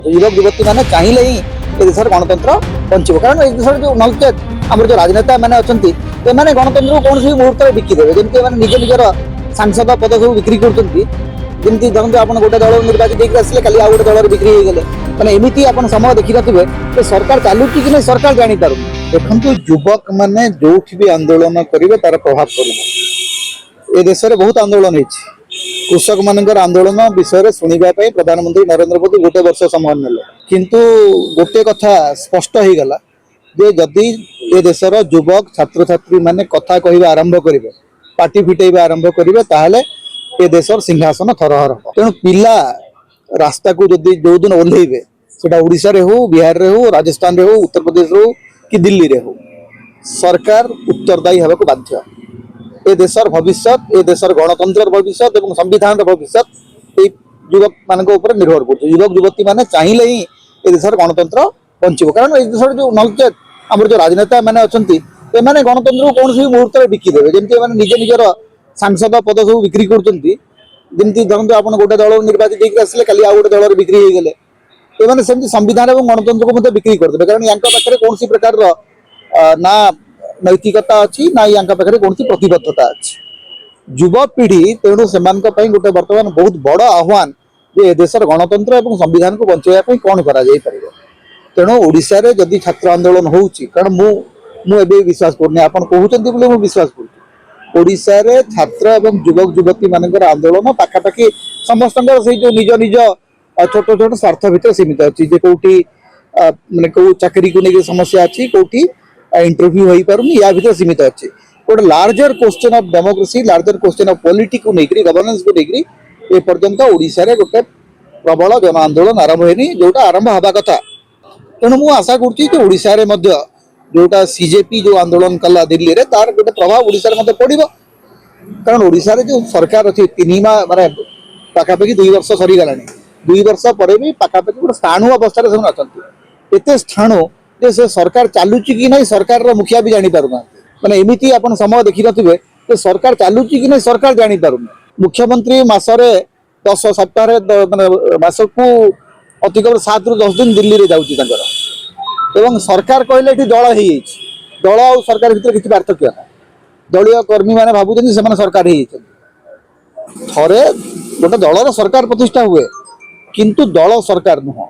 युवक युवती मैंने चाहिए ही देश गणतंत्र बंचब कारण देश जो नलचेक आम जो राजनेता मैंने अच्छा से गणतंत्र को कौन भी मुहूर्त में बिकिदेवे जमी निज निजर सांसद पद सब बिक्री करमती धरते आप गोटे दल निर्वाचित आसिले कल आउ गोटे दल बिक्री हो गले मैंने एमती आप समय देखी थे सरकार चलुची कि नहीं सरकार जापर देखो युवक मैंने जो भी आंदोलन करेंगे तार प्रभाव पड़े ए देश में बहुत आंदोलन हो कृषक मान आंदोलन विषय शुणापी प्रधानमंत्री नरेंद्र मोदी गोटे वर्ष समय नेले किंतु गोटे कथा स्पष्ट हो गला जे जदि ए देशर युवक छात्र छात्री माने कथा कहवा आरंभ करेंगे पार्टी फिटेबा आरंभ करेंगे ताहले ए देशर सिंहासन थरहर हो तेणु पिला रास्ता को जदि जो दिन ओह्लैबे सेटा ओडिशा रे हो बिहार रे हो राजस्थान रे हो उत्तर प्रदेश रे हो कि दिल्ली रे हो सरकार उत्तरदायी होगा बाध्य ए देशर भविष्य ए देशर गणतंत्र भविष्य और संविधान भविष्य युवक मान निर्भर कर युवक युवती मैंने चाहिए ही ए देशर गणतंत्र बंचब कारण ए देशर जो नलचेक आम जो राजनेता मैंने अच्छा से गणतंत्र को कौन भी मुहूर्त में बिकिदेवे जमी निज निजर सांसद पद सब बिक्री करमती धरते आप गोटे दल निर्वाचित आसिले कल आउ गोटे दल बिक्री हो गले एमाने सेमती संविधान और गणतंत्र को बिक्री करदे कारण या पाखे कौन प्रकार ना नैतिकता अच्छी ना या पाखे कौन प्रतिबद्धता अच्छी युवपीढ़ी तेणु से गोटे बर्तमान बहुत बड़ आह्वान जे देशर गणतंत्र और संविधान को बचाई कौन कर तेणु ओडिशा रे जदि छात्र आंदोलन होउची कारण मुझे विश्वास करनी आप कहते बोले विश्वास कर ओडिशा रे छात्र और युवक युवती मान आंदोलन पाखापाखि समस्त से जो निज निज छोट छोट स्वार्थ भितर सीमित अच्छी कौटी माने कौ चाकरी को लेकिन समस्या अच्छी कौटी इंटरव्यू हो पारुनी या भीतर सीमित अच्छे गोटे larger question of democracy larger question of politics को लेकर गवर्नेंस को लेकर ए पर्यंत ओडिशा रे गोटे प्रबल जन आंदोलन आरंभ होनी जोटा आरंभ हवा कथा तेणु मु आशा करुच्ची ओडिशा रे मध्य जोटा सीजेपी जो आंदोलन कला दिल्ली रे तार गोटे प्रभाव ओडिशा रे मध्य पड़िबो कारण ओडिशा रे जो सरकार अच्छी 3 माह माने पाखापाखि 2 वर्ष सरीगलानी 2 वर्ष पर भी पाखापाखि गोटे स्थाणु अवस्था से अच्छा एत स्थाणु जे से सरकार चलुची कि नहीं सरकार मुखिया भी जापर ना मैंने एमती आप समय देखी थे सरकार चलुची कि नहीं सरकार जापर मुख्यमंत्री मसरे 10 सप्ताह माने मस को अति कम 7 ରୁ 10 दिन दिल्ली रे जाउची एवं सरकार कहले दल हो दल और सरकार भीतर किसी पार्थक्य ना दलीय कर्मी मैंने भावुं से सरकार थे गोटे दलर सरकार प्रतिष्ठा हुए किंतु दल सरकार नुह